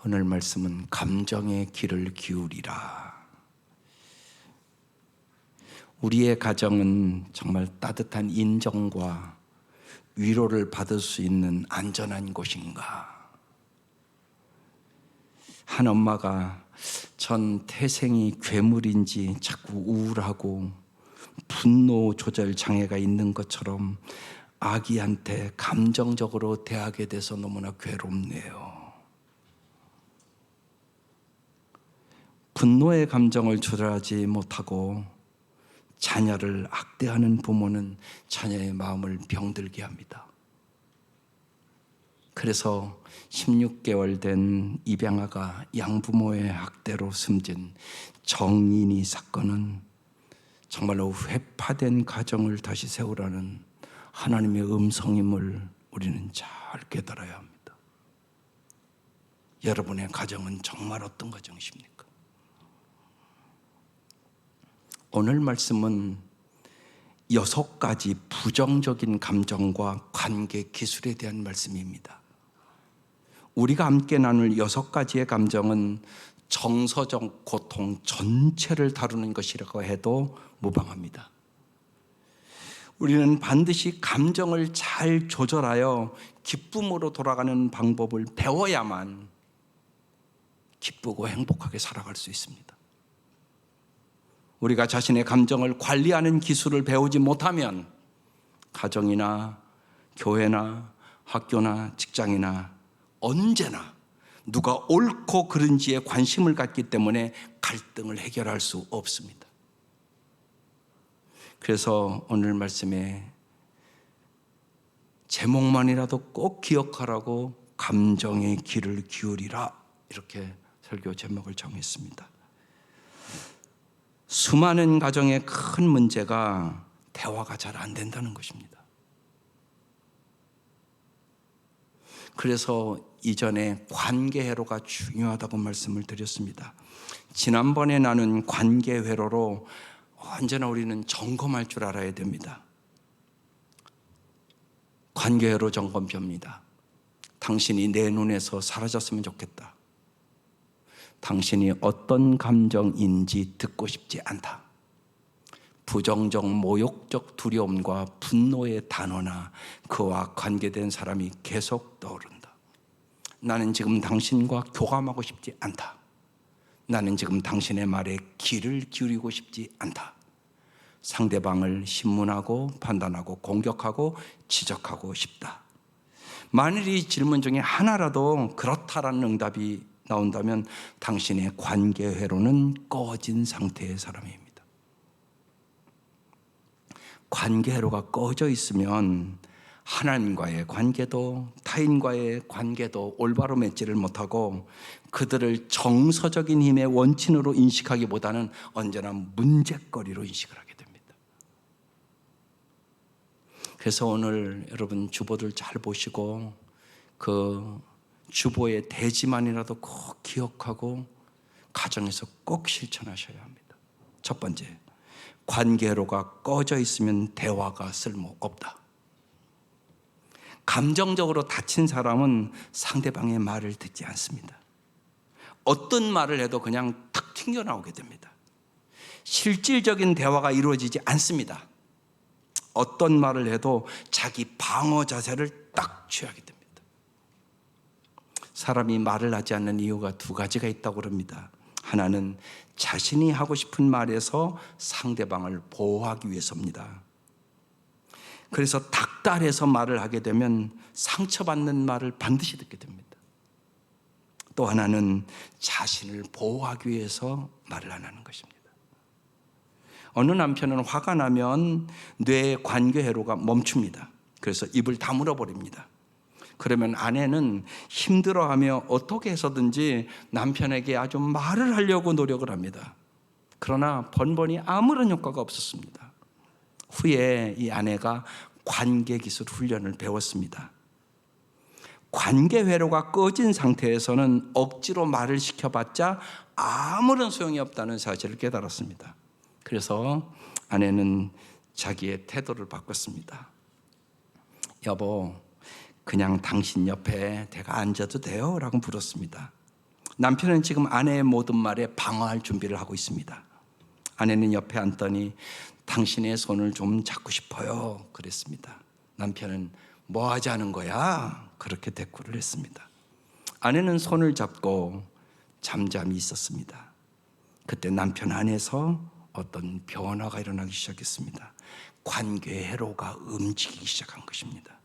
오늘 말씀은 감정의 귀를 기울이라. 우리의 가정은 정말 따뜻한 인정과 위로를 받을 수 있는 안전한 곳인가? 한 엄마가 전 태생이 괴물인지 자꾸 우울하고 분노 조절 장애가 있는 것처럼 아기한테 감정적으로 대하게 돼서 너무나 괴롭네요. 분노의 감정을 조절하지 못하고 자녀를 학대하는 부모는 자녀의 마음을 병들게 합니다. 그래서 16개월 된 입양아가 양부모의 학대로 숨진 정인이 사건은 정말로 회파된 가정을 다시 세우라는 하나님의 음성임을 우리는 잘 깨달아야 합니다. 여러분의 가정은 정말 어떤 가정이십니까? 오늘 말씀은 6가지 부정적인 감정과 관계 기술에 대한 말씀입니다. 우리가 함께 나눌 6가지의 감정은 정서적 고통 전체를 다루는 것이라고 해도 무방합니다. 우리는 반드시 감정을 잘 조절하여 기쁨으로 돌아가는 방법을 배워야만 기쁘고 행복하게 살아갈 수 있습니다. 우리가 자신의 감정을 관리하는 기술을 배우지 못하면 가정이나 교회나 학교나 직장이나 언제나 누가 옳고 그른지에 관심을 갖기 때문에 갈등을 해결할 수 없습니다. 그래서 오늘 말씀에 제목만이라도 꼭 기억하라고 감정의 귀를 기울이라, 이렇게 설교 제목을 정했습니다. 수많은 가정의 큰 문제가 대화가 잘 안 된다는 것입니다. 그래서 이전에 관계회로가 중요하다고 말씀을 드렸습니다. 지난번에 나눈 관계회로로 언제나 우리는 점검할 줄 알아야 됩니다. 관계회로 점검표입니다. 당신이 내 눈에서 사라졌으면 좋겠다. 당신이 어떤 감정인지 듣고 싶지 않다. 부정적, 모욕적 두려움과 분노의 단어나 그와 관계된 사람이 계속 떠오른다. 나는 지금 당신과 교감하고 싶지 않다. 나는 지금 당신의 말에 귀를 기울이고 싶지 않다. 상대방을 신문하고 판단하고 공격하고 지적하고 싶다. 만일 이 질문 중에 하나라도 그렇다라는 응답이 나온다면 당신의 관계회로는 꺼진 상태의 사람입니다. 관계회로가 꺼져 있으면 하나님과의 관계도 타인과의 관계도 올바로 맺지를 못하고 그들을 정서적인 힘의 원천으로 인식하기보다는 언제나 문제거리로 인식을 하게 됩니다. 그래서 오늘 여러분 주보들 잘 보시고 그 주보의 대지만이라도 꼭 기억하고 가정에서 꼭 실천하셔야 합니다. 첫 번째, 관계로가 꺼져 있으면 대화가 쓸모없다. 감정적으로 다친 사람은 상대방의 말을 듣지 않습니다. 어떤 말을 해도 그냥 탁 튕겨나오게 됩니다. 실질적인 대화가 이루어지지 않습니다. 어떤 말을 해도 자기 방어 자세를 딱 취하게 됩니다. 사람이 말을 하지 않는 이유가 2가지가 있다고 합니다. 하나는 자신이 하고 싶은 말에서 상대방을 보호하기 위해서입니다. 그래서 닥달해서 말을 하게 되면 상처받는 말을 반드시 듣게 됩니다. 또 하나는 자신을 보호하기 위해서 말을 안 하는 것입니다. 어느 남편은 화가 나면 뇌의 관계회로가 멈춥니다. 그래서 입을 다물어 버립니다. 그러면 아내는 힘들어하며 어떻게 해서든지 남편에게 아주 말을 하려고 노력을 합니다. 그러나 번번이 아무런 효과가 없었습니다. 후에 이 아내가 관계기술 훈련을 배웠습니다. 관계회로가 꺼진 상태에서는 억지로 말을 시켜봤자 아무런 소용이 없다는 사실을 깨달았습니다. 그래서 아내는 자기의 태도를 바꿨습니다. 여보, 그냥 당신 옆에 내가 앉아도 돼요? 라고 물었습니다. 남편은 지금 아내의 모든 말에 방어할 준비를 하고 있습니다. 아내는 옆에 앉더니 당신의 손을 좀 잡고 싶어요 그랬습니다. 남편은 뭐 하자는 거야? 그렇게 대꾸를 했습니다. 아내는 손을 잡고 잠잠히 있었습니다. 그때 남편 안에서 어떤 변화가 일어나기 시작했습니다. 관계의 회로가 움직이기 시작한 것입니다.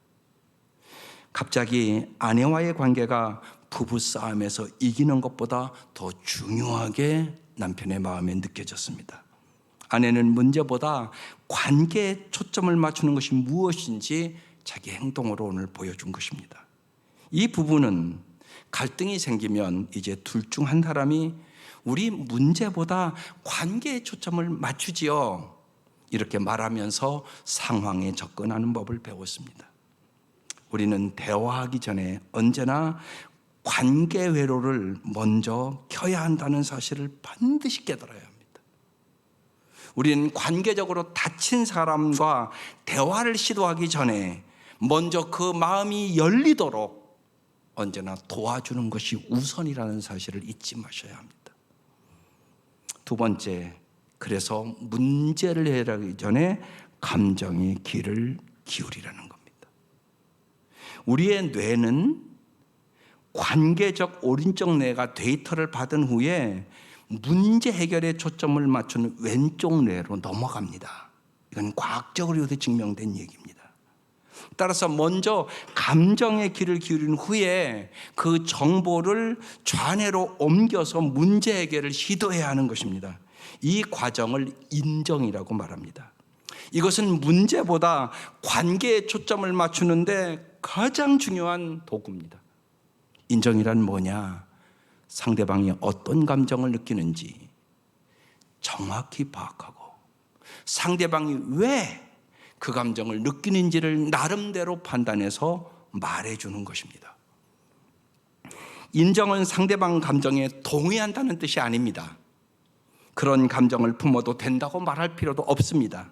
갑자기 아내와의 관계가 부부싸움에서 이기는 것보다 더 중요하게 남편의 마음에 느껴졌습니다. 아내는 문제보다 관계에 초점을 맞추는 것이 무엇인지 자기 행동으로 오늘 보여준 것입니다. 이 부부는 갈등이 생기면 이제 둘 중 한 사람이 우리 문제보다 관계에 초점을 맞추지요, 이렇게 말하면서 상황에 접근하는 법을 배웠습니다. 우리는 대화하기 전에 언제나 관계 회로를 먼저 켜야 한다는 사실을 반드시 깨달아야 합니다. 우리는 관계적으로 다친 사람과 대화를 시도하기 전에 먼저 그 마음이 열리도록 언제나 도와주는 것이 우선이라는 사실을 잊지 마셔야 합니다. 두 번째, 그래서 문제를 해결하기 전에 감정의 귀를 기울이라는 겁니다. 우리의 뇌는 관계적 오른쪽 뇌가 데이터를 받은 후에 문제 해결에 초점을 맞추는 왼쪽 뇌로 넘어갑니다. 이건 과학적으로 요새 증명된 얘기입니다. 따라서 먼저 감정의 귀를 기울인 후에 그 정보를 좌뇌로 옮겨서 문제 해결을 시도해야 하는 것입니다. 이 과정을 인정이라고 말합니다. 이것은 문제보다 관계에 초점을 맞추는데 가장 중요한 도구입니다. 인정이란 뭐냐? 상대방이 어떤 감정을 느끼는지 정확히 파악하고 상대방이 왜 그 감정을 느끼는지를 나름대로 판단해서 말해주는 것입니다. 인정은 상대방 감정에 동의한다는 뜻이 아닙니다. 그런 감정을 품어도 된다고 말할 필요도 없습니다.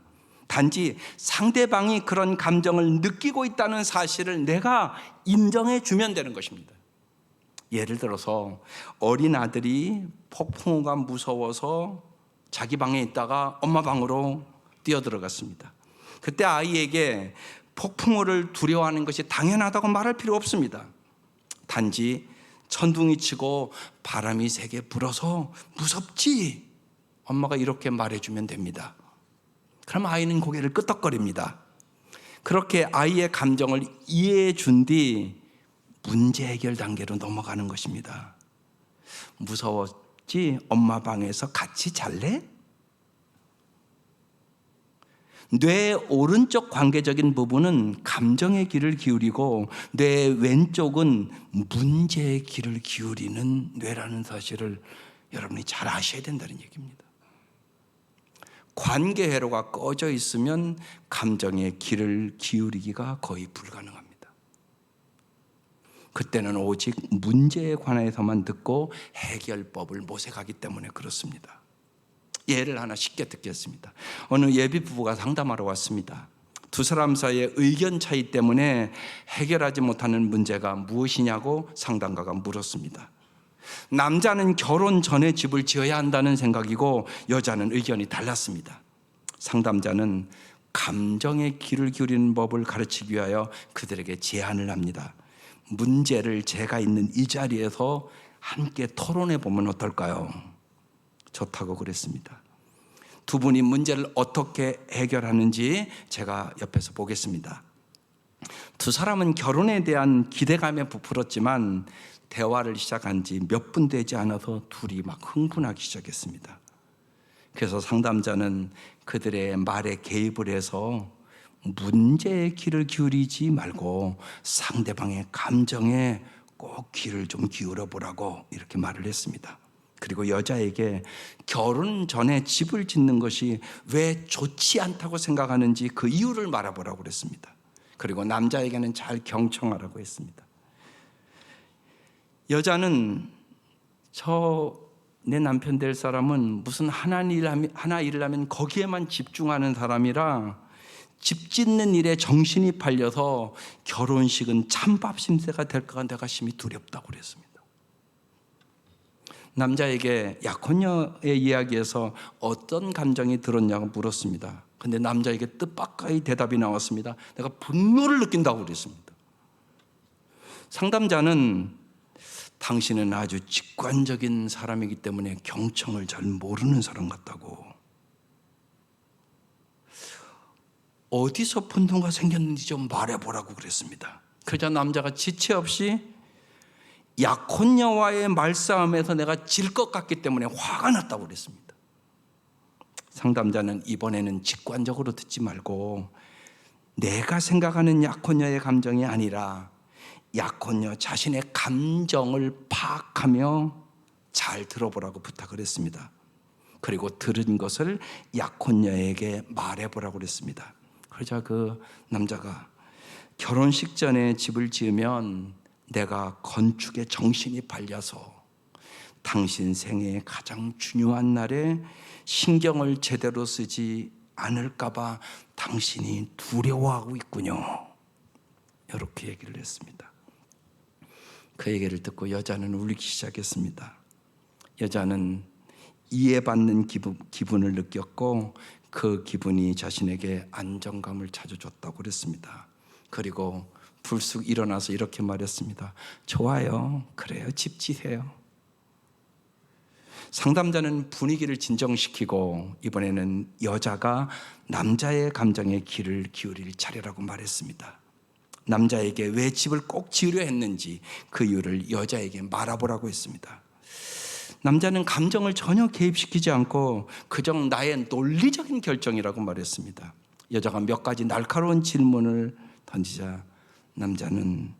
단지 상대방이 그런 감정을 느끼고 있다는 사실을 내가 인정해 주면 되는 것입니다. 예를 들어서 어린 아들이 폭풍우가 무서워서 자기 방에 있다가 엄마 방으로 뛰어들어갔습니다. 그때 아이에게 폭풍우를 두려워하는 것이 당연하다고 말할 필요 없습니다. 단지 천둥이 치고 바람이 세게 불어서 무섭지? 엄마가 이렇게 말해주면 됩니다. 그럼 아이는 고개를 끄덕거립니다. 그렇게 아이의 감정을 이해해 준 뒤 문제 해결 단계로 넘어가는 것입니다. 무서웠지? 엄마 방에서 같이 잘래? 뇌 오른쪽 관계적인 부분은 감정의 귀를 기울이고 뇌 왼쪽은 문제의 귀를 기울이는 뇌라는 사실을 여러분이 잘 아셔야 된다는 얘기입니다. 관계 회로가 꺼져 있으면 감정의 귀를 기울이기가 거의 불가능합니다. 그때는 오직 문제에 관해서만 듣고 해결법을 모색하기 때문에 그렇습니다. 예를 하나 쉽게 듣겠습니다. 어느 예비 부부가 상담하러 왔습니다. 두 사람 사이의 의견 차이 때문에 해결하지 못하는 문제가 무엇이냐고 상담가가 물었습니다. 남자는 결혼 전에 집을 지어야 한다는 생각이고 여자는 의견이 달랐습니다. 상담자는 감정의 귀를 기울이는 법을 가르치기 위하여 그들에게 제안을 합니다. 문제를 제가 있는 이 자리에서 함께 토론해 보면 어떨까요? 좋다고 그랬습니다. 두 분이 문제를 어떻게 해결하는지 제가 옆에서 보겠습니다. 두 사람은 결혼에 대한 기대감에 부풀었지만 대화를 시작한 지 몇 분 되지 않아서 둘이 막 흥분하기 시작했습니다. 그래서 상담자는 그들의 말에 개입을 해서 문제에 귀를 기울이지 말고 상대방의 감정에 꼭 귀를 좀 기울여 보라고 이렇게 말을 했습니다. 그리고 여자에게 결혼 전에 집을 짓는 것이 왜 좋지 않다고 생각하는지 그 이유를 말해보라고 그랬습니다. 그리고 남자에게는 잘 경청하라고 했습니다. 여자는 내 남편 될 사람은 무슨 하나 일을 하면 거기에만 집중하는 사람이라 집 짓는 일에 정신이 팔려서 결혼식은 찬밥 심세가 될까 내가 심히 두렵다고 그랬습니다. 남자에게 약혼녀의 이야기에서 어떤 감정이 들었냐고 물었습니다. 근데 남자에게 뜻밖의 대답이 나왔습니다. 내가 분노를 느낀다고 그랬습니다. 상담자는 당신은 아주 직관적인 사람이기 때문에 경청을 잘 모르는 사람 같다고, 어디서 분노가 생겼는지 좀 말해보라고 그랬습니다. 그러자 남자가 지체 없이 약혼녀와의 말싸움에서 내가 질 것 같기 때문에 화가 났다고 그랬습니다. 상담자는 이번에는 직관적으로 듣지 말고 내가 생각하는 약혼녀의 감정이 아니라 약혼녀 자신의 감정을 파악하며 잘 들어보라고 부탁을 했습니다. 그리고 들은 것을 약혼녀에게 말해보라고 그랬습니다. 그러자 그 남자가 결혼식 전에 집을 지으면 내가 건축에 정신이 팔려서 당신 생애의 가장 중요한 날에 신경을 제대로 쓰지 않을까 봐 당신이 두려워하고 있군요. 이렇게 얘기를 했습니다. 그 얘기를 듣고 여자는 울기 시작했습니다. 여자는 이해받는 기분을 느꼈고 그 기분이 자신에게 안정감을 찾아줬다고 그랬습니다. 그리고 불쑥 일어나서 이렇게 말했습니다. 좋아요. 그래요. 집 지세요. 상담자는 분위기를 진정시키고 이번에는 여자가 남자의 감정에 귀를 기울일 차례라고 말했습니다. 남자에게 왜 집을 꼭 지으려 했는지 그 이유를 여자에게 말해보라고 했습니다. 남자는 감정을 전혀 개입시키지 않고 그저 나의 논리적인 결정이라고 말했습니다. 여자가 몇 가지 날카로운 질문을 던지자 남자는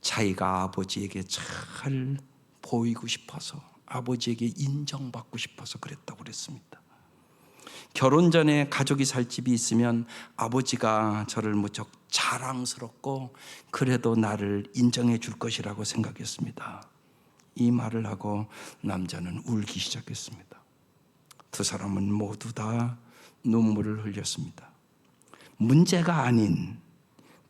자기가 아버지에게 잘 보이고 싶어서, 아버지에게 인정받고 싶어서 그랬다고 그랬습니다. 결혼 전에 가족이 살 집이 있으면 아버지가 저를 무척 자랑스럽고 그래도 나를 인정해 줄 것이라고 생각했습니다. 이 말을 하고 남자는 울기 시작했습니다. 두 사람은 모두 다 눈물을 흘렸습니다. 문제가 아닌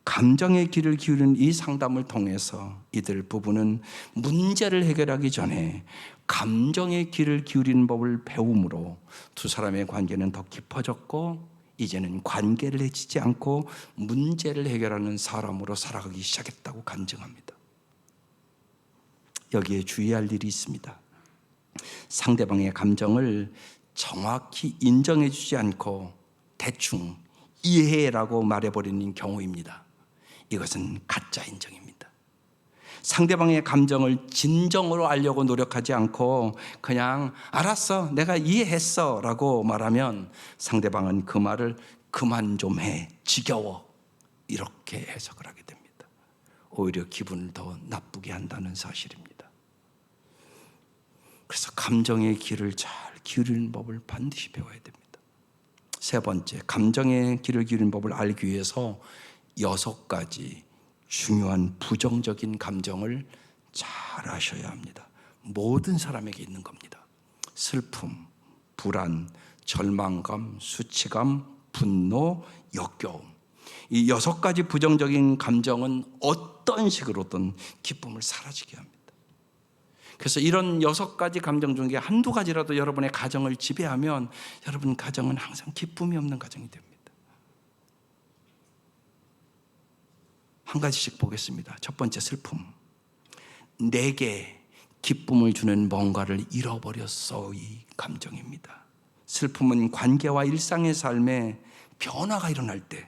감정의 귀를 기울이는 이 상담을 통해서 이들 부부는 문제를 해결하기 전에 감정의 귀를 기울이는 법을 배움으로 두 사람의 관계는 더 깊어졌고 이제는 관계를 해치지 않고 문제를 해결하는 사람으로 살아가기 시작했다고 간증합니다. 여기에 주의할 일이 있습니다. 상대방의 감정을 정확히 인정해 주지 않고 대충 이해라고 말해버리는 경우입니다. 이것은 가짜 인정입니다. 상대방의 감정을 진정으로 알려고 노력하지 않고 그냥 알았어, 내가 이해했어 라고 말하면 상대방은 그 말을 그만 좀 해, 지겨워, 이렇게 해석을 하게 됩니다. 오히려 기분을 더 나쁘게 한다는 사실입니다. 그래서 감정의 귀를 잘 기울이는 법을 반드시 배워야 됩니다. 세 번째, 감정의 귀를 기울이는 법을 알기 위해서 6가지 중요한 부정적인 감정을 잘 아셔야 합니다. 모든 사람에게 있는 겁니다. 슬픔, 불안, 절망감, 수치감, 분노, 역겨움. 이 6가지 부정적인 감정은 어떤 식으로든 기쁨을 사라지게 합니다. 그래서 이런 6가지 감정 중에 한두 가지라도 여러분의 가정을 지배하면 여러분 가정은 항상 기쁨이 없는 가정이 됩니다. 한 가지씩 보겠습니다. 첫 번째, 슬픔. 내게 기쁨을 주는 뭔가를 잃어버렸어, 이 감정입니다. 슬픔은 관계와 일상의 삶에 변화가 일어날 때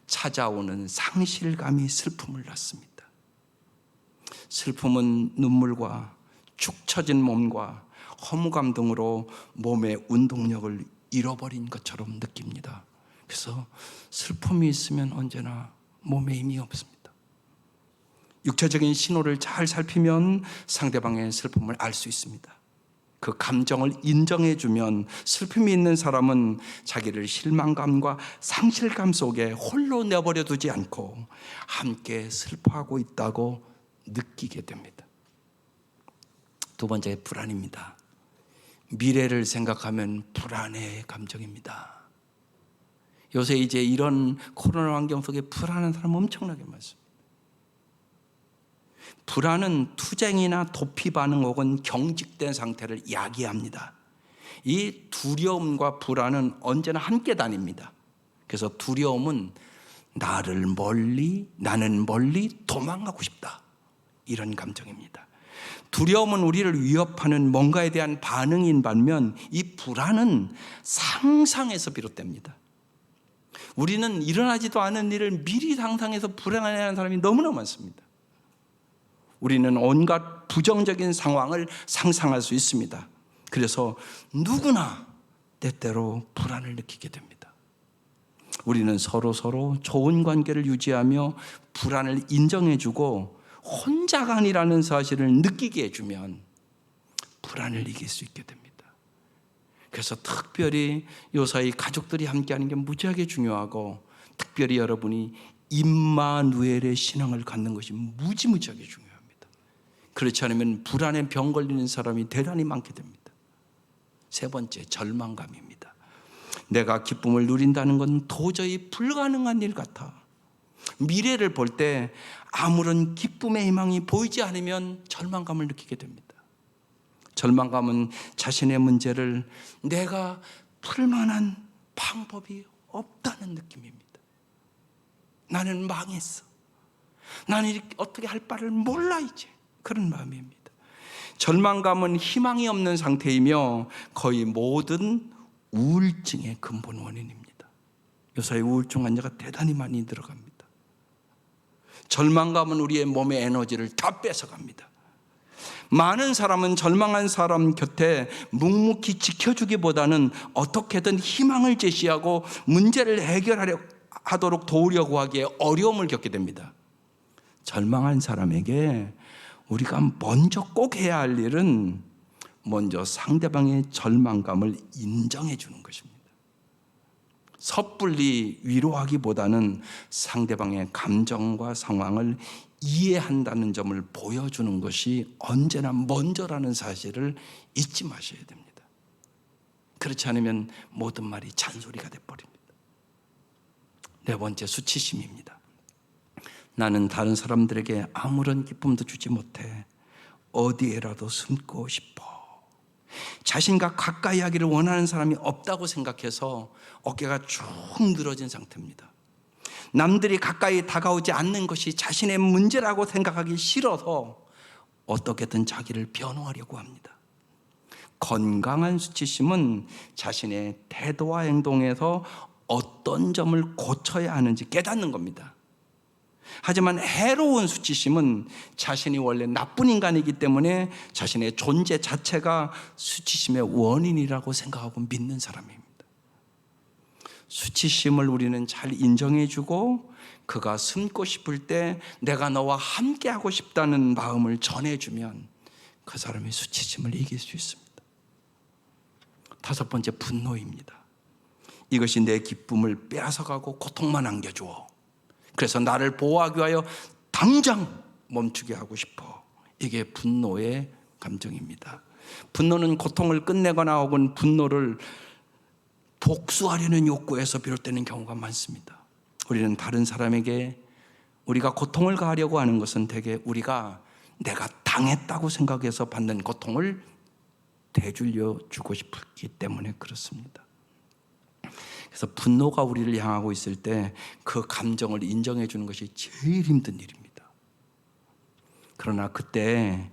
찾아오는 상실감이 슬픔을 낳습니다. 슬픔은 눈물과 축 처진 몸과 허무감 등으로 몸의 운동력을 잃어버린 것처럼 느낍니다. 그래서 슬픔이 있으면 언제나 몸에 힘이 없습니다. 육체적인 신호를 잘 살피면 상대방의 슬픔을 알 수 있습니다. 그 감정을 인정해주면 슬픔이 있는 사람은 자기를 실망감과 상실감 속에 홀로 내버려 두지 않고 함께 슬퍼하고 있다고 느끼게 됩니다. 두 번째, 불안입니다. 미래를 생각하면 불안의 감정입니다. 요새 이제 이런 코로나 환경 속에 불안한 사람 엄청나게 많습니다. 불안은 투쟁이나 도피 반응 혹은 경직된 상태를 야기합니다. 이 두려움과 불안은 언제나 함께 다닙니다. 그래서 두려움은 나는 멀리 도망가고 싶다, 이런 감정입니다. 두려움은 우리를 위협하는 뭔가에 대한 반응인 반면 이 불안은 상상에서 비롯됩니다. 우리는 일어나지도 않은 일을 미리 상상해서 불안해하는 사람이 너무나 많습니다. 우리는 온갖 부정적인 상황을 상상할 수 있습니다. 그래서 누구나 때때로 불안을 느끼게 됩니다. 우리는 서로 좋은 관계를 유지하며 불안을 인정해주고 혼자가 아니라는 사실을 느끼게 해주면 불안을 이길 수 있게 됩니다. 그래서 특별히 요사이 가족들이 함께하는 게 무지하게 중요하고, 특별히 여러분이 임마누엘의 신앙을 갖는 것이 무지무지하게 중요합니다. 그렇지 않으면 불안에 병 걸리는 사람이 대단히 많게 됩니다. 세 번째, 절망감입니다. 내가 기쁨을 누린다는 건 도저히 불가능한 일 같아. 미래를 볼 때 아무런 기쁨의 희망이 보이지 않으면 절망감을 느끼게 됩니다. 절망감은 자신의 문제를 내가 풀 만한 방법이 없다는 느낌입니다. 나는 망했어. 나는 어떻게 할 바를 몰라 이제. 그런 마음입니다. 절망감은 희망이 없는 상태이며 거의 모든 우울증의 근본 원인입니다. 요새 우울증 환자가 대단히 많이 들어갑니다. 절망감은 우리의 몸의 에너지를 다 뺏어갑니다. 많은 사람은 절망한 사람 곁에 묵묵히 지켜주기보다는 어떻게든 희망을 제시하고 문제를 해결하도록 도우려고 하기에 어려움을 겪게 됩니다. 절망한 사람에게 우리가 먼저 꼭 해야 할 일은 먼저 상대방의 절망감을 인정해 주는 것입니다. 섣불리 위로하기보다는 상대방의 감정과 상황을 이해한다는 점을 보여주는 것이 언제나 먼저라는 사실을 잊지 마셔야 됩니다. 그렇지 않으면 모든 말이 잔소리가 돼버립니다. 네 번째, 수치심입니다. 나는 다른 사람들에게 아무런 기쁨도 주지 못해 어디에라도 숨고 싶어. 자신과 가까이 하기를 원하는 사람이 없다고 생각해서 어깨가 쭉 늘어진 상태입니다. 남들이 가까이 다가오지 않는 것이 자신의 문제라고 생각하기 싫어서 어떻게든 자기를 변호하려고 합니다. 건강한 수치심은 자신의 태도와 행동에서 어떤 점을 고쳐야 하는지 깨닫는 겁니다. 하지만 해로운 수치심은 자신이 원래 나쁜 인간이기 때문에 자신의 존재 자체가 수치심의 원인이라고 생각하고 믿는 사람입니다. 수치심을 우리는 잘 인정해주고 그가 숨고 싶을 때 내가 너와 함께하고 싶다는 마음을 전해주면 그 사람의 수치심을 이길 수 있습니다. 다섯 번째, 분노입니다. 이것이 내 기쁨을 빼앗아가고 고통만 안겨주어 그래서 나를 보호하기 위하여 당장 멈추게 하고 싶어. 이게 분노의 감정입니다. 분노는 고통을 끝내거나 혹은 분노를 복수하려는 욕구에서 비롯되는 경우가 많습니다. 우리는 다른 사람에게 우리가 고통을 가하려고 하는 것은 대개 우리가 내가 당했다고 생각해서 받는 고통을 되돌려 주고 싶기 때문에 그렇습니다. 그래서 분노가 우리를 향하고 있을 때 그 감정을 인정해 주는 것이 제일 힘든 일입니다. 그러나 그때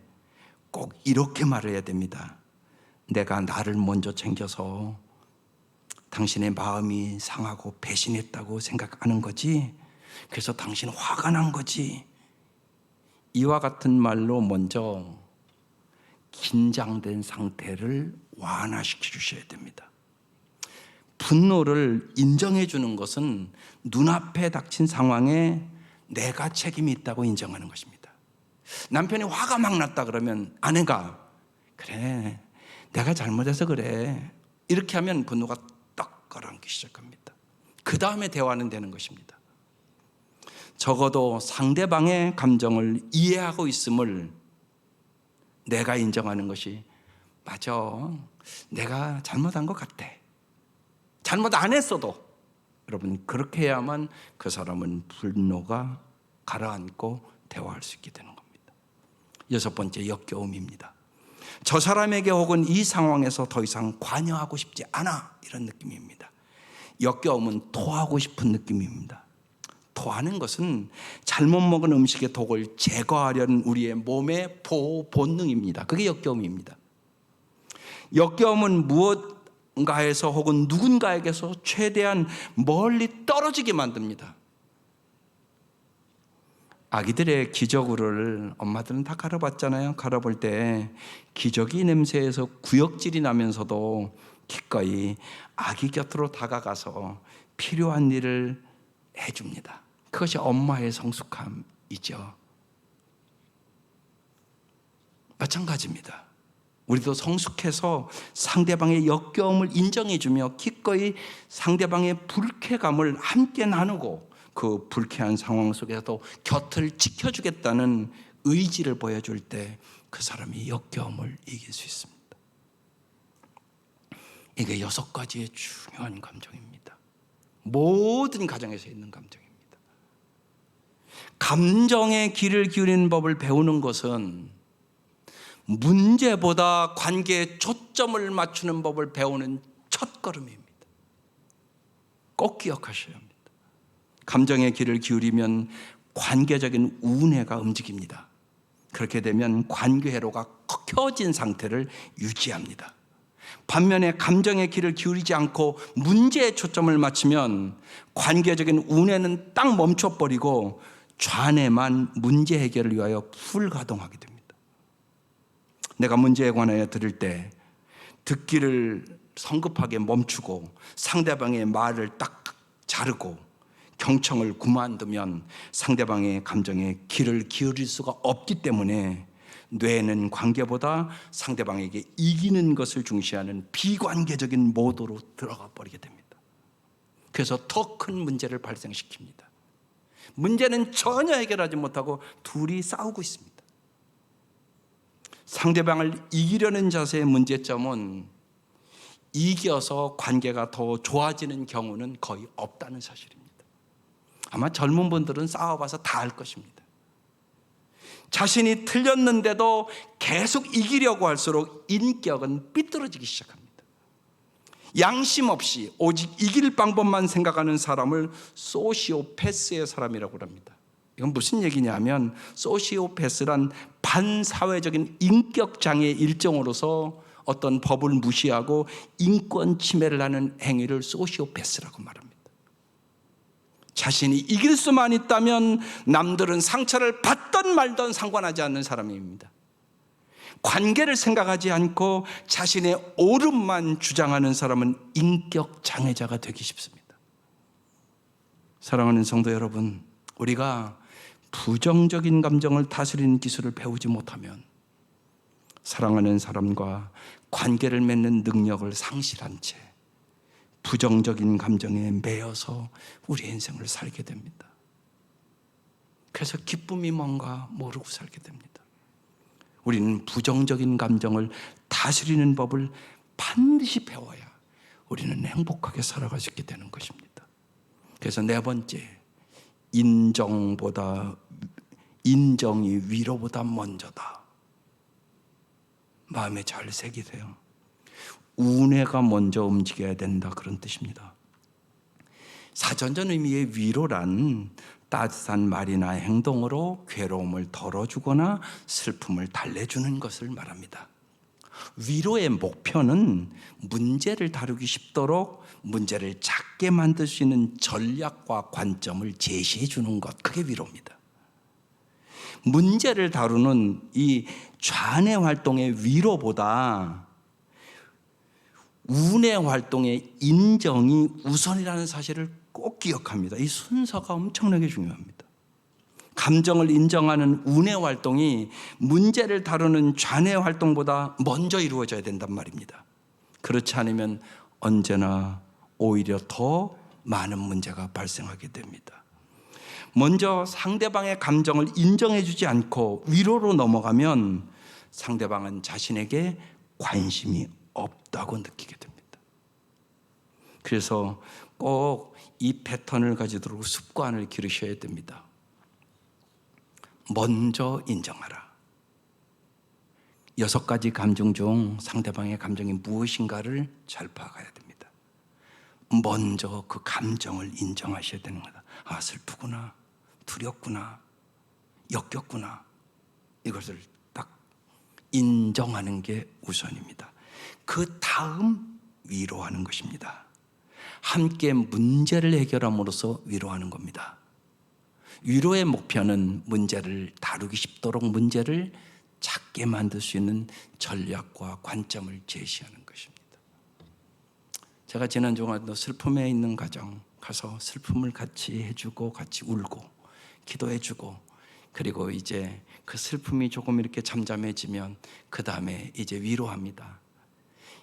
꼭 이렇게 말을 해야 됩니다. 내가 나를 먼저 챙겨서 당신의 마음이 상하고 배신했다고 생각하는 거지. 그래서 당신 화가 난 거지. 이와 같은 말로 먼저 긴장된 상태를 완화시켜 주셔야 됩니다. 분노를 인정해 주는 것은 눈앞에 닥친 상황에 내가 책임이 있다고 인정하는 것입니다. 남편이 화가 막 났다 그러면 아내가 그래 내가 잘못해서 그래 이렇게 하면 분노가 떡 가라앉기 시작합니다. 그 다음에 대화는 되는 것입니다. 적어도 상대방의 감정을 이해하고 있음을 내가 인정하는 것이 맞아 내가 잘못한 것 같아. 잘못 안 했어도 여러분 그렇게 해야만 그 사람은 분노가 가라앉고 대화할 수 있게 되는 겁니다. 여섯 번째, 역겨움입니다. 저 사람에게 혹은 이 상황에서 더 이상 관여하고 싶지 않아, 이런 느낌입니다. 역겨움은 토하고 싶은 느낌입니다. 토하는 것은 잘못 먹은 음식의 독을 제거하려는 우리의 몸의 보호 본능입니다. 그게 역겨움입니다. 역겨움은 무엇인가에서 혹은 누군가에게서 최대한 멀리 떨어지게 만듭니다. 아기들의 기저귀를 엄마들은 다 갈아봤잖아요. 갈아볼 때 기저귀 냄새에서 구역질이 나면서도 기꺼이 아기 곁으로 다가가서 필요한 일을 해줍니다. 그것이 엄마의 성숙함이죠. 마찬가지입니다. 우리도 성숙해서 상대방의 역겨움을 인정해주며 기꺼이 상대방의 불쾌감을 함께 나누고 그 불쾌한 상황 속에서도 곁을 지켜주겠다는 의지를 보여줄 때 그 사람이 역겨움을 이길 수 있습니다. 이게 6가지의 중요한 감정입니다. 모든 가정에서 있는 감정입니다. 감정의 귀를 기울이는 법을 배우는 것은 문제보다 관계에 초점을 맞추는 법을 배우는 첫걸음입니다. 꼭 기억하셔야 합니다. 감정의 귀를 기울이면 관계적인 우뇌가 움직입니다. 그렇게 되면 관계 회로가 켜진 상태를 유지합니다. 반면에 감정의 귀를 기울이지 않고 문제에 초점을 맞추면 관계적인 우뇌는 딱 멈춰버리고 좌뇌만 문제 해결을 위하여 풀가동하게 됩니다. 내가 문제에 관하여 들을 때 듣기를 성급하게 멈추고 상대방의 말을 딱 자르고 경청을 그만두면 상대방의 감정에 귀를 기울일 수가 없기 때문에 뇌는 관계보다 상대방에게 이기는 것을 중시하는 비관계적인 모드로 들어가 버리게 됩니다. 그래서 더 큰 문제를 발생시킵니다. 문제는 전혀 해결하지 못하고 둘이 싸우고 있습니다. 상대방을 이기려는 자세의 문제점은 이겨서 관계가 더 좋아지는 경우는 거의 없다는 사실입니다. 아마 젊은 분들은 싸워봐서 다 알 것입니다. 자신이 틀렸는데도 계속 이기려고 할수록 인격은 삐뚤어지기 시작합니다. 양심 없이 오직 이길 방법만 생각하는 사람을 소시오패스의 사람이라고 합니다. 이건 무슨 얘기냐면 소시오패스란 반사회적인 인격장애 일종으로서 어떤 법을 무시하고 인권 침해를 하는 행위를 소시오패스라고 말합니다. 자신이 이길 수만 있다면 남들은 상처를 받든 말든 상관하지 않는 사람입니다. 관계를 생각하지 않고 자신의 옳음만 주장하는 사람은 인격 장애자가 되기 쉽습니다. 사랑하는 성도 여러분, 우리가 부정적인 감정을 다스리는 기술을 배우지 못하면 사랑하는 사람과 관계를 맺는 능력을 상실한 채 부정적인 감정에 매여서 우리 인생을 살게 됩니다. 그래서 기쁨이 뭔가 모르고 살게 됩니다. 우리는 부정적인 감정을 다스리는 법을 반드시 배워야 우리는 행복하게 살아갈 수 있게 되는 것입니다. 그래서 4번째, 인정이 위로보다 먼저다. 마음에 잘 새기세요. 우뇌가 먼저 움직여야 된다, 그런 뜻입니다. 사전적 의미의 위로란 따뜻한 말이나 행동으로 괴로움을 덜어주거나 슬픔을 달래주는 것을 말합니다. 위로의 목표는 문제를 다루기 쉽도록 문제를 작게 만들 수 있는 전략과 관점을 제시해 주는 것, 그게 위로입니다. 문제를 다루는 이 좌뇌 활동의 위로보다 우뇌 활동의 인정이 우선이라는 사실을 꼭 기억합니다. 이 순서가 엄청나게 중요합니다. 감정을 인정하는 우뇌 활동이 문제를 다루는 좌뇌 활동보다 먼저 이루어져야 된단 말입니다. 그렇지 않으면 언제나 오히려 더 많은 문제가 발생하게 됩니다. 먼저 상대방의 감정을 인정해 주지 않고 위로로 넘어가면 상대방은 자신에게 관심이 없다고 느끼게 됩니다. 그래서 꼭 이 패턴을 가지도록 습관을 기르셔야 됩니다. 먼저 인정하라. 6가지 감정 중 상대방의 감정이 무엇인가를 잘 파악해야 됩니다. 먼저 그 감정을 인정하셔야 되는 거다. 아, 슬프구나, 두렵구나, 역겹구나. 이것을 딱 인정하는 게 우선입니다. 그 다음 위로하는 것입니다. 함께 문제를 해결함으로써 위로하는 겁니다. 위로의 목표는 문제를 다루기 쉽도록 문제를 작게 만들 수 있는 전략과 관점을 제시하는 것입니다. 제가 지난 주간도 슬픔에 있는 가정 가서 슬픔을 같이 해주고 같이 울고 기도해주고, 그리고 이제 그 슬픔이 조금 이렇게 잠잠해지면 그 다음에 이제 위로합니다.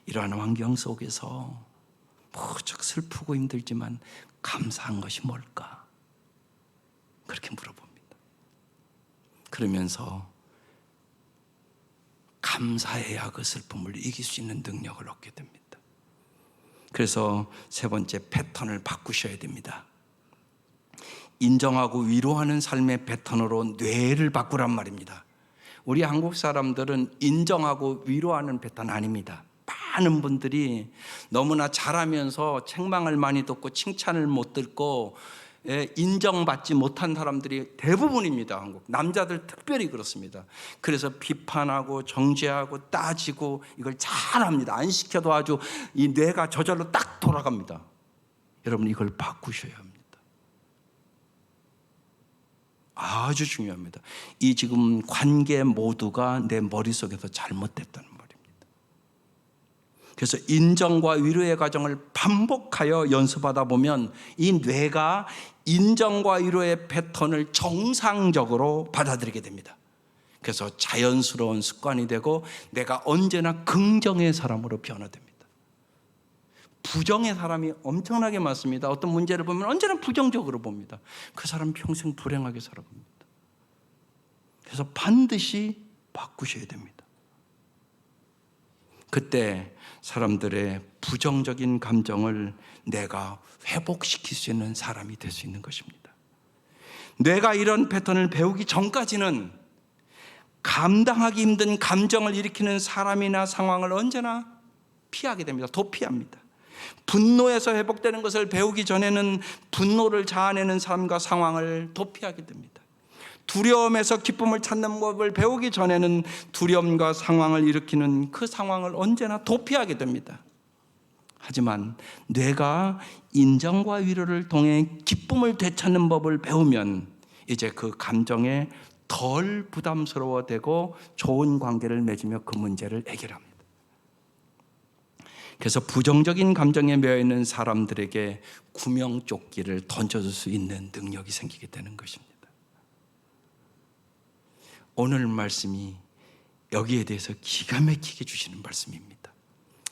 이러한 환경 속에서 무척 슬프고 힘들지만 감사한 것이 뭘까? 그렇게 물어봅니다. 그러면서 감사해야 그 슬픔을 이길 수 있는 능력을 얻게 됩니다. 그래서 세 번째, 패턴을 바꾸셔야 됩니다. 인정하고 위로하는 삶의 패턴으로 뇌를 바꾸란 말입니다. 우리 한국 사람들은 인정하고 위로하는 패턴 아닙니다. 많은 분들이 너무나 잘하면서 책망을 많이 듣고 칭찬을 못 듣고 인정받지 못한 사람들이 대부분입니다. 한국 남자들 특별히 그렇습니다. 그래서 비판하고 정죄하고 따지고 이걸 잘합니다. 안 시켜도 아주 이 뇌가 저절로 딱 돌아갑니다. 여러분, 이걸 바꾸셔야 합니다. 아주 중요합니다. 이 지금 관계 모두가 내 머릿속에서 잘못됐다는 말입니다. 그래서 인정과 위로의 과정을 반복하여 연습하다 보면 이 뇌가 인정과 위로의 패턴을 정상적으로 받아들이게 됩니다. 그래서 자연스러운 습관이 되고 내가 언제나 긍정의 사람으로 변화됩니다. 부정의 사람이 엄청나게 많습니다. 어떤 문제를 보면 언제나 부정적으로 봅니다. 그 사람 평생 불행하게 살아갑니다. 그래서 반드시 바꾸셔야 됩니다. 그때 사람들의 부정적인 감정을 내가 회복시킬 수 있는 사람이 될 수 있는 것입니다. 내가 이런 패턴을 배우기 전까지는 감당하기 힘든 감정을 일으키는 사람이나 상황을 언제나 피하게 됩니다. 도피합니다. 분노에서 회복되는 것을 배우기 전에는 분노를 자아내는 삶과 상황을 도피하게 됩니다. 두려움에서 기쁨을 찾는 법을 배우기 전에는 두려움과 상황을 일으키는 그 상황을 언제나 도피하게 됩니다. 하지만 뇌가 인정과 위로를 통해 기쁨을 되찾는 법을 배우면 이제 그 감정에 덜 부담스러워되고 좋은 관계를 맺으며 그 문제를 해결합니다. 그래서 부정적인 감정에 매여있는 사람들에게 구명조끼를 던져줄 수 있는 능력이 생기게 되는 것입니다. 오늘 말씀이 여기에 대해서 기가 막히게 주시는 말씀입니다.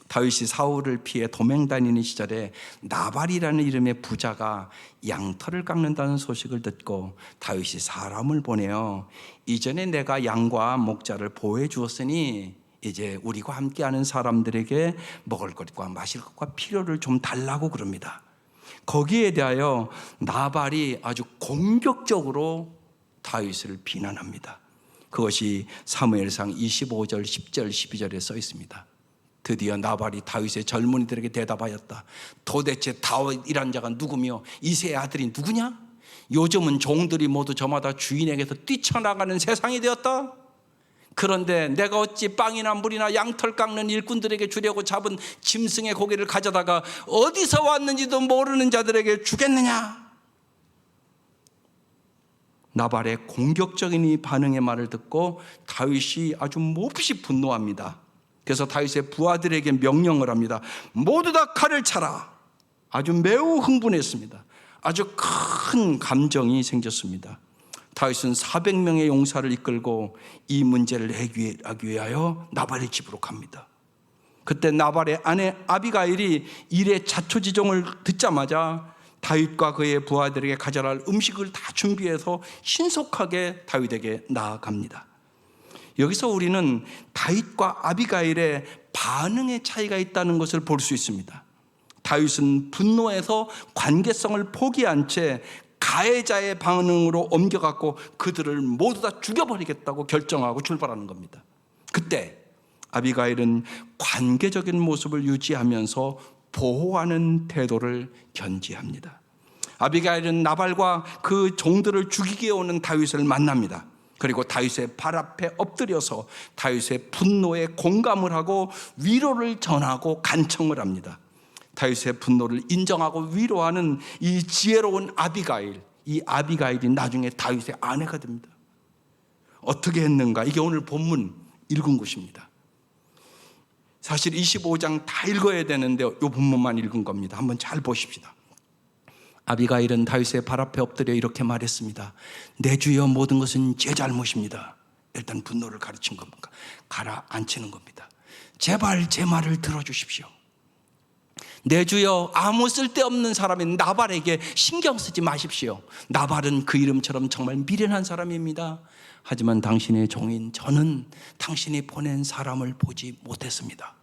다윗이 사울을 피해 도망 다니는 시절에 나발이라는 이름의 부자가 양털을 깎는다는 소식을 듣고 다윗이 사람을 보내어 이전에 내가 양과 목자를 보호해 주었으니 이제 우리와 함께하는 사람들에게 먹을 것과 마실 것과 필요를 좀 달라고 그럽니다. 거기에 대하여 나발이 아주 공격적으로 다윗을 비난합니다. 그것이 사무엘상 25절, 10절, 12절에 써 있습니다. 드디어 나발이 다윗의 젊은이들에게 대답하였다. 도대체 다윗이란 자가 누구며 이새의 아들이 누구냐? 요즘은 종들이 모두 저마다 주인에게서 뛰쳐나가는 세상이 되었다. 그런데 내가 어찌 빵이나 물이나 양털 깎는 일꾼들에게 주려고 잡은 짐승의 고기를 가져다가 어디서 왔는지도 모르는 자들에게 주겠느냐? 나발의 공격적인 이 반응의 말을 듣고 다윗이 아주 몹시 분노합니다. 그래서 다윗의 부하들에게 명령을 합니다. 모두 다 칼을 차라. 아주 매우 흥분했습니다. 아주 큰 감정이 생겼습니다. 다윗은 400명의 용사를 이끌고 이 문제를 해결하기 위하여 나발의 집으로 갑니다. 그때 나발의 아내 아비가일이 일의 자초지종을 듣자마자 다윗과 그의 부하들에게 가져야 할 음식을 다 준비해서 신속하게 다윗에게 나아갑니다. 여기서 우리는 다윗과 아비가일의 반응의 차이가 있다는 것을 볼 수 있습니다. 다윗은 분노해서 관계성을 포기한 채 가해자의 반응으로 옮겨갖고 그들을 모두 다 죽여버리겠다고 결정하고 출발하는 겁니다. 그때 아비가일은 관계적인 모습을 유지하면서 보호하는 태도를 견지합니다. 아비가일은 나발과 그 종들을 죽이게 오는 다윗을 만납니다. 그리고 다윗의 발 앞에 엎드려서 다윗의 분노에 공감을 하고 위로를 전하고 간청을 합니다. 다윗의 분노를 인정하고 위로하는 이 지혜로운 아비가일, 이 아비가일이 나중에 다윗의 아내가 됩니다. 어떻게 했는가? 이게 오늘 본문 읽은 것입니다. 사실 25장 다 읽어야 되는데 이 본문만 읽은 겁니다. 한번 잘 보십시다. 아비가일은 다윗의 발 앞에 엎드려 이렇게 말했습니다. 내 주여, 모든 것은 제 잘못입니다. 일단 분노를 가르친 겁니까? 가라앉히는 겁니다. 제발 제 말을 들어주십시오. 내 주여, 아무 쓸데없는 사람인 나발에게 신경 쓰지 마십시오. 나발은 그 이름처럼 정말 미련한 사람입니다. 하지만 당신의 종인 저는 당신이 보낸 사람을 보지 못했습니다.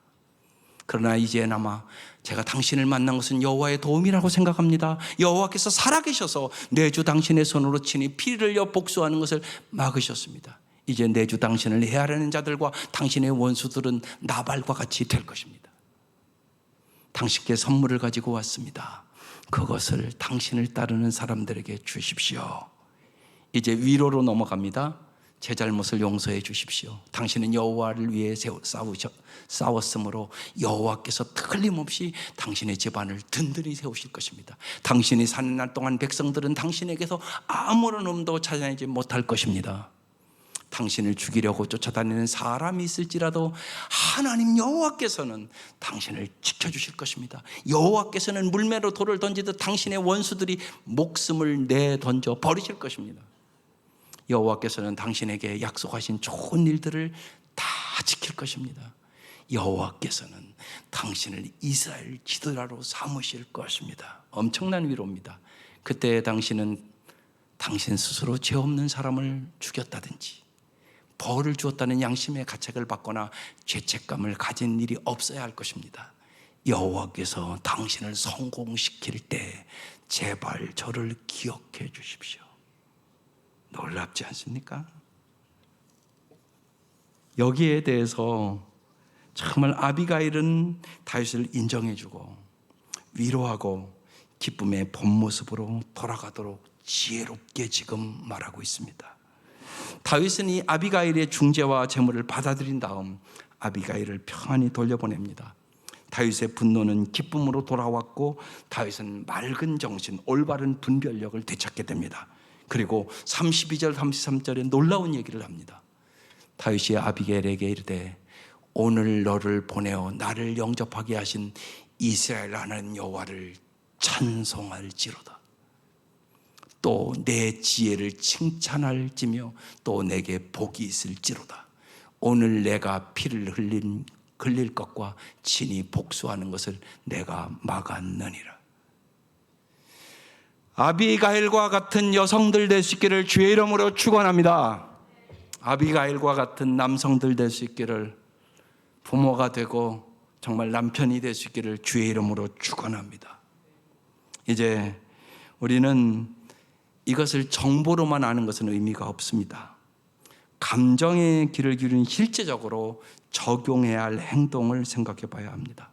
그러나 이제나마 제가 당신을 만난 것은 여호와의 도움이라고 생각합니다. 여호와께서 살아계셔서 내 주 당신의 손으로 친히 피를 흘려 복수하는 것을 막으셨습니다. 이제 내 주 당신을 해하려는 자들과 당신의 원수들은 나발과 같이 될 것입니다. 당신께 선물을 가지고 왔습니다. 그것을 당신을 따르는 사람들에게 주십시오. 이제 위로로 넘어갑니다. 제 잘못을 용서해 주십시오. 당신은 여호와를 위해 싸웠으므로 여호와께서 틀림없이 당신의 집안을 든든히 세우실 것입니다. 당신이 사는 날 동안 백성들은 당신에게서 아무런 음도 찾아내지 못할 것입니다. 당신을 죽이려고 쫓아다니는 사람이 있을지라도 하나님 여호와께서는 당신을 지켜주실 것입니다. 여호와께서는 물매로 돌을 던지듯 당신의 원수들이 목숨을 내던져 버리실 것입니다. 여호와께서는 당신에게 약속하신 좋은 일들을 다 지킬 것입니다. 여호와께서는 당신을 이스라엘 지도자로 삼으실 것입니다. 엄청난 위로입니다. 그때 당신은 당신 스스로 죄 없는 사람을 죽였다든지 벌을 주었다는 양심의 가책을 받거나 죄책감을 가진 일이 없어야 할 것입니다. 여호와께서 당신을 성공시킬 때 제발 저를 기억해 주십시오. 놀랍지 않습니까? 여기에 대해서 정말 아비가일은 다윗을 인정해주고 위로하고 기쁨의 본 모습으로 돌아가도록 지혜롭게 지금 말하고 있습니다. 다윗은 이 아비가일의 중재와 제물을 받아들인 다음 아비가일을 평안히 돌려보냅니다. 다윗의 분노는 기쁨으로 돌아왔고 다윗은 맑은 정신, 올바른 분별력을 되찾게 됩니다. 그리고 32절 33절에 놀라운 얘기를 합니다. 다윗이 아비가일에게 이르되 오늘 너를 보내어 나를 영접하게 하신 이스라엘 하나님 여호와를 찬송할지로다. 또 내 지혜를 칭찬할지며 또 내게 복이 있을지로다. 오늘 내가 피를 흘릴 것과 친히 복수하는 것을 내가 막았느니라. 아비가일과 같은 여성들 될 수 있기를 주의 이름으로 축원합니다. 아비가일과 같은 남성들 될 수 있기를, 부모가 되고 정말 남편이 될 수 있기를 주의 이름으로 축원합니다. 이제 우리는 이것을 정보로만 아는 것은 의미가 없습니다. 감정의 귀를 기울이는 실제적으로 적용해야 할 행동을 생각해 봐야 합니다.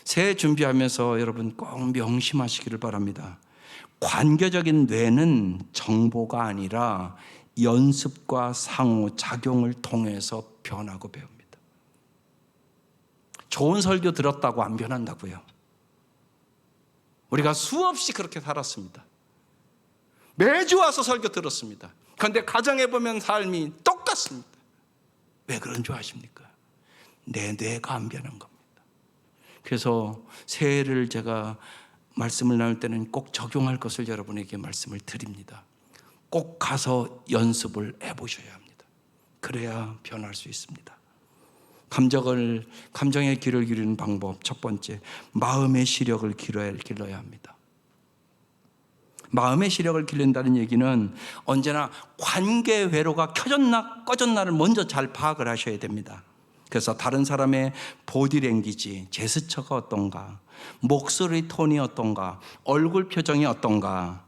새해 준비하면서 여러분 꼭 명심하시기를 바랍니다. 관계적인 뇌는 정보가 아니라 연습과 상호작용을 통해서 변하고 배웁니다. 좋은 설교 들었다고 안 변한다고요. 우리가 수없이 그렇게 살았습니다. 매주 와서 설교 들었습니다. 그런데 가정에 보면 삶이 똑같습니다. 왜 그런 줄 아십니까? 내 뇌가 안 변한 겁니다. 그래서 새해를 제가 말씀을 나눌 때는 꼭 적용할 것을 여러분에게 말씀을 드립니다. 꼭 가서 연습을 해보셔야 합니다. 그래야 변할 수 있습니다. 감정의 귀를 기르는 방법, 첫 번째, 마음의 시력을 길러야 합니다. 마음의 시력을 기른다는 얘기는 언제나 관계 회로가 켜졌나 꺼졌나를 먼저 잘 파악을 하셔야 됩니다. 그래서 다른 사람의 보디랭귀지, 제스처가 어떤가, 목소리 톤이 어떤가, 얼굴 표정이 어떤가,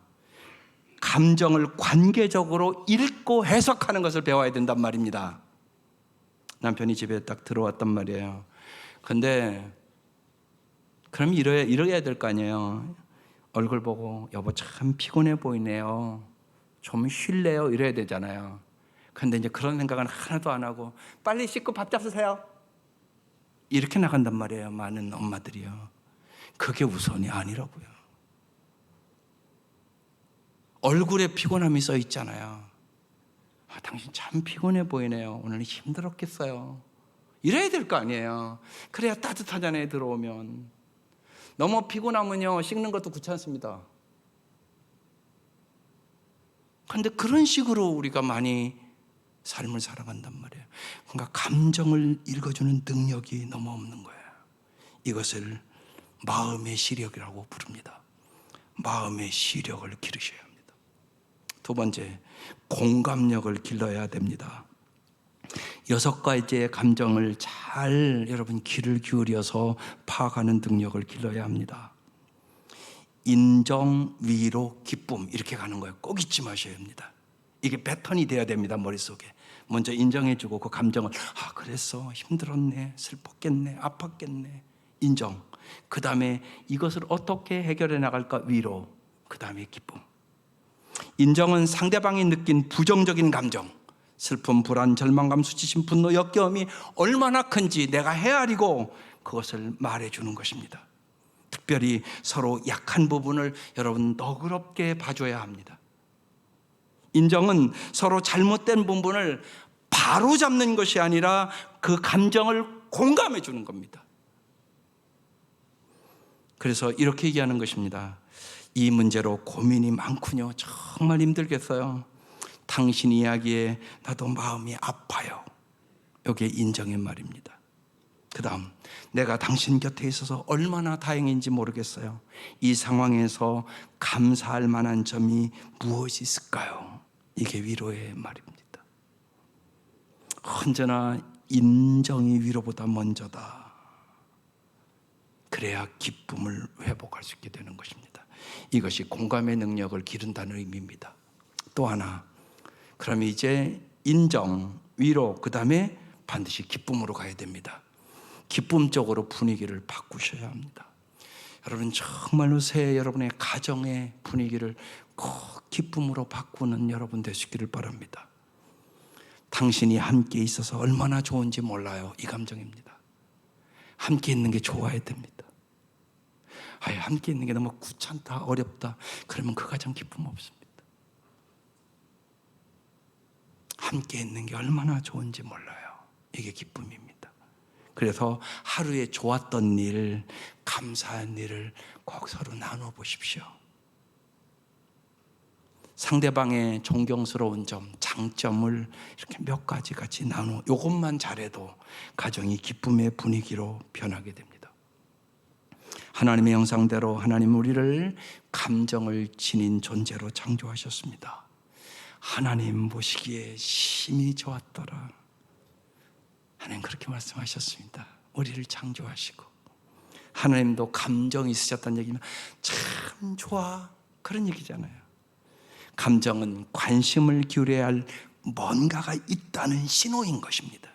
감정을 관계적으로 읽고 해석하는 것을 배워야 된단 말입니다. 남편이 집에 딱 들어왔단 말이에요. 근데 그럼 이래야 될 거 아니에요. 얼굴 보고 여보 참 피곤해 보이네요. 좀 쉴래요? 이래야 되잖아요. 근데 이제 그런 생각은 하나도 안 하고 빨리 씻고 밥 잡수세요. 이렇게 나간단 말이에요. 많은 엄마들이요. 그게 우선이 아니라고요. 얼굴에 피곤함이 써 있잖아요. 당신 참 피곤해 보이네요. 오늘 힘들었겠어요. 이래야 될 거 아니에요. 그래야 따뜻하잖아요. 들어오면. 너무 피곤하면요 씻는 것도 귀찮습니다. 그런데 그런 식으로 우리가 많이 삶을 살아간단 말이에요. 그러니까 감정을 읽어주는 능력이 너무 없는 거예요. 이것을 마음의 시력이라고 부릅니다. 마음의 시력을 기르셔야 합니다. 두 번째, 공감력을 길러야 됩니다. 6가지의 감정을 잘 여러분 귀를 기울여서 파악하는 능력을 길러야 합니다. 인정, 위로, 기쁨 이렇게 가는 거예요. 꼭 잊지 마셔야 합니다. 이게 패턴이 돼야 됩니다. 머릿속에 먼저 인정해주고 그 감정을 그랬어, 힘들었네, 슬펐겠네, 아팠겠네, 인정. 그 다음에 이것을 어떻게 해결해 나갈까, 위로. 그 다음에 기쁨. 인정은 상대방이 느낀 부정적인 감정, 슬픔, 불안, 절망감, 수치심, 분노, 역겨움이 얼마나 큰지 내가 헤아리고 그것을 말해주는 것입니다. 특별히 서로 약한 부분을 여러분 너그럽게 봐줘야 합니다. 인정은 서로 잘못된 부분을 바로 잡는 것이 아니라 그 감정을 공감해 주는 겁니다. 그래서 이렇게 얘기하는 것입니다. 이 문제로 고민이 많군요. 정말 힘들겠어요. 당신 이야기에 나도 마음이 아파요. 이게 인정의 말입니다. 그 다음, 내가 당신 곁에 있어서 얼마나 다행인지 모르겠어요. 이 상황에서 감사할 만한 점이 무엇이 있을까요? 이게 위로의 말입니다. 언제나 인정이 위로보다 먼저다. 그래야 기쁨을 회복할 수 있게 되는 것입니다. 이것이 공감의 능력을 기른다는 의미입니다. 또 하나, 그럼 이제 인정, 위로, 그 다음에 반드시 기쁨으로 가야 됩니다. 기쁨 쪽으로 분위기를 바꾸셔야 합니다. 여러분 정말로 새해 여러분의 가정의 분위기를 꼭 기쁨으로 바꾸는 여러분 되시기를 바랍니다. 당신이 함께 있어서 얼마나 좋은지 몰라요. 이 감정입니다. 함께 있는 게 좋아야 됩니다. 함께 있는 게 너무 귀찮다, 어렵다, 그러면 그 가정 기쁨 없습니다. 함께 있는 게 얼마나 좋은지 몰라요. 이게 기쁨입니다. 그래서 하루에 좋았던 일, 감사한 일을 꼭 서로 나눠보십시오. 상대방의 존경스러운 점, 장점을 이렇게 몇 가지 같이 나누어 이것만 잘해도 가정이 기쁨의 분위기로 변하게 됩니다. 하나님의 형상대로 하나님 우리를 감정을 지닌 존재로 창조하셨습니다. 하나님 보시기에 심히 좋았더라. 하나님 그렇게 말씀하셨습니다. 우리를 창조하시고 하나님도 감정이 있으셨다는 얘기는 참 좋아, 그런 얘기잖아요. 감정은 관심을 기울여야 할 뭔가가 있다는 신호인 것입니다.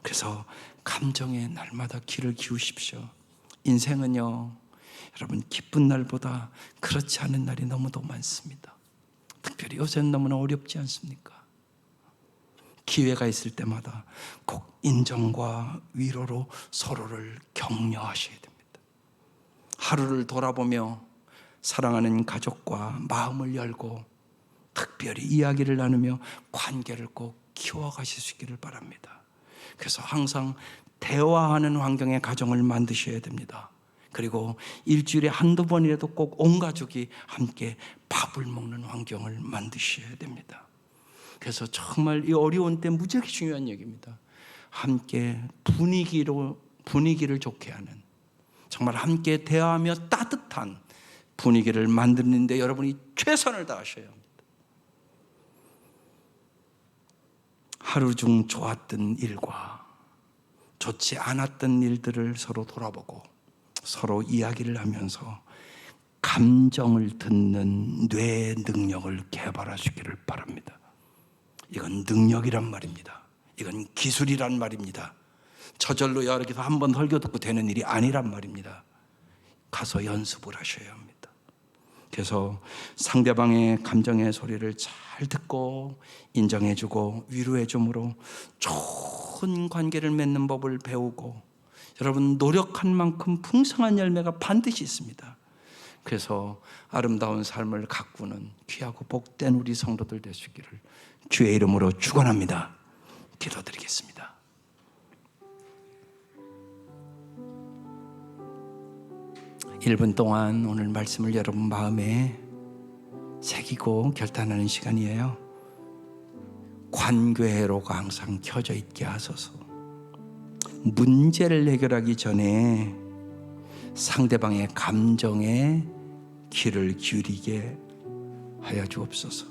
그래서 감정에 날마다 귀를 기우십시오. 인생은요, 여러분 기쁜 날보다 그렇지 않은 날이 너무도 많습니다. 특별히 요새는 너무나 어렵지 않습니까? 기회가 있을 때마다 꼭 인정과 위로로 서로를 격려하셔야 됩니다. 하루를 돌아보며 사랑하는 가족과 마음을 열고 특별히 이야기를 나누며 관계를 꼭 키워가실 수 있기를 바랍니다. 그래서 항상 대화하는 환경의 가정을 만드셔야 됩니다. 그리고 일주일에 한두 번이라도 꼭 온 가족이 함께 밥을 먹는 환경을 만드셔야 됩니다. 그래서 정말 이 어려운 때 무지하게 중요한 얘기입니다. 함께 분위기를 좋게 하는, 정말 함께 대화하며 따뜻한 분위기를 만드는데 여러분이 최선을 다하셔야 합니다. 하루 중 좋았던 일과 좋지 않았던 일들을 서로 돌아보고 서로 이야기를 하면서 감정을 듣는 뇌의 능력을 개발하시기를 바랍니다. 이건 능력이란 말입니다. 이건 기술이란 말입니다. 저절로 여기서 한번 설교 듣고 되는 일이 아니란 말입니다. 가서 연습을 하셔야 합니다. 그래서 상대방의 감정의 소리를 잘 듣고 인정해주고 위로해줌으로 좋은 관계를 맺는 법을 배우고, 여러분 노력한 만큼 풍성한 열매가 반드시 있습니다. 그래서 아름다운 삶을 가꾸는 귀하고 복된 우리 성도들 되시기를 주의 이름으로 축원합니다. 기도드리겠습니다. 일 분 동안 오늘 말씀을 여러분 마음에 새기고 결단하는 시간이에요. 관궤로가 항상 켜져 있게 하소서. 문제를 해결하기 전에 상대방의 감정에 귀를 기울이게 하여 주옵소서.